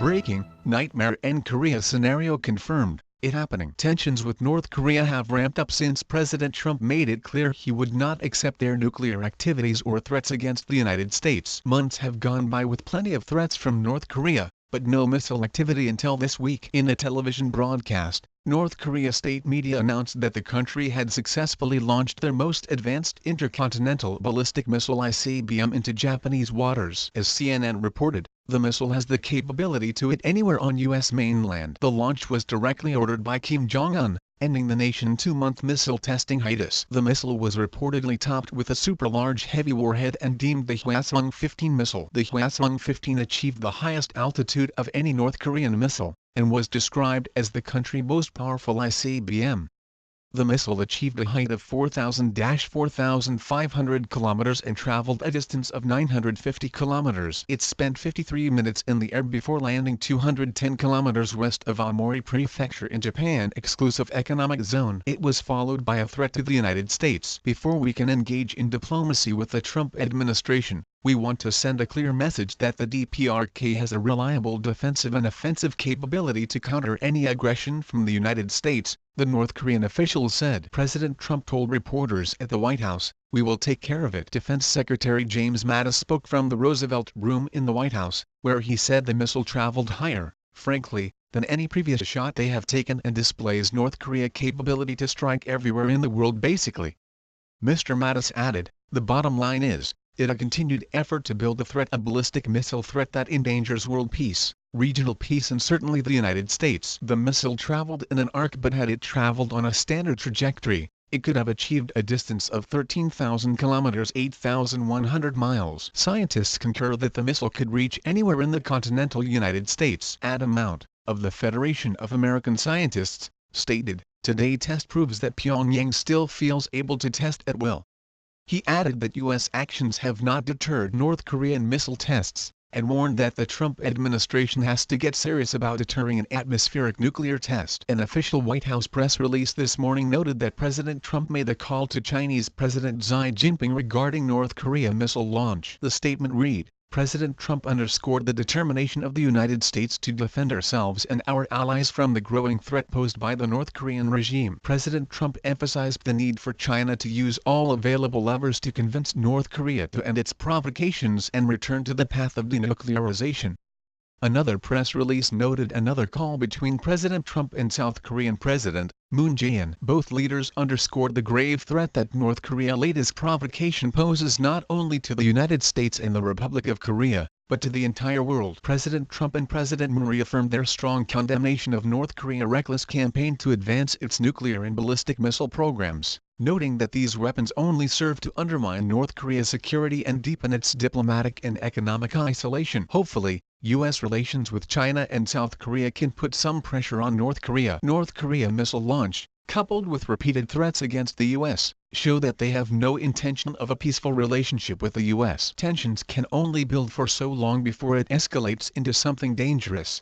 Breaking, nightmare and Korea scenario confirmed, it happening. Tensions with North Korea have ramped up since President Trump made it clear he would not accept their nuclear activities or threats against the United States. Months have gone by with plenty of threats from North Korea, but no missile activity until this week. In a television broadcast, North Korea state media announced that the country had successfully launched their most advanced intercontinental ballistic missile ICBM into Japanese waters. As CNN reported, the missile has the capability to hit anywhere on U.S. mainland. The launch was directly ordered by Kim Jong-un, ending the nation's 2-month missile testing hiatus. The missile was reportedly topped with a super-large heavy warhead and deemed the Hwasong-15 missile. The Hwasong-15 achieved the highest altitude of any North Korean missile, and was described as the country's most powerful ICBM. The missile achieved a height of 4,000–4,500 kilometers and traveled a distance of 950 kilometers. It spent 53 minutes in the air before landing 210 kilometers west of Aomori Prefecture in Japan Exclusive Economic Zone. It was followed by a threat to the United States. Before we can engage in diplomacy with the Trump administration, we want to send a clear message that the DPRK has a reliable defensive and offensive capability to counter any aggression from the United States, the North Korean official said. President Trump told reporters at the White House, "We will take care of it." Defense Secretary James Mattis spoke from the Roosevelt Room in the White House, where he said the missile traveled higher, frankly, than any previous shot they have taken and displays North Korea's capability to strike everywhere in the world basically. Mr. Mattis added, "The bottom line is, it's a continued effort to build a ballistic missile threat that endangers world peace, regional peace and certainly the United States." The missile traveled in an arc, but had it traveled on a standard trajectory, it could have achieved a distance of 13,000 kilometers (8,100 miles). Scientists concur that the missile could reach anywhere in the continental United States. Adam Mount, of the Federation of American Scientists, stated, "Today's test proves that Pyongyang still feels able to test at will." He added that U.S. actions have not deterred North Korean missile tests, and warned that the Trump administration has to get serious about deterring an atmospheric nuclear test. An official White House press release this morning noted that President Trump made a call to Chinese President Xi Jinping regarding North Korea missile launch. The statement read, "President Trump underscored the determination of the United States to defend ourselves and our allies from the growing threat posed by the North Korean regime." President Trump emphasized the need for China to use all available levers to convince North Korea to end its provocations and return to the path of denuclearization. Another press release noted another call between President Trump and South Korean President Moon Jae-in. Both leaders underscored the grave threat that North Korea's latest provocation poses not only to the United States and the Republic of Korea, but to the entire world. President Trump and President Moon reaffirmed their strong condemnation of North Korea's reckless campaign to advance its nuclear and ballistic missile programs, noting that these weapons only serve to undermine North Korea's security and deepen its diplomatic and economic isolation. Hopefully, U.S. relations with China and South Korea can put some pressure on North Korea. North Korea missile launch, coupled with repeated threats against the U.S., show that they have no intention of a peaceful relationship with the U.S. Tensions can only build for so long before it escalates into something dangerous.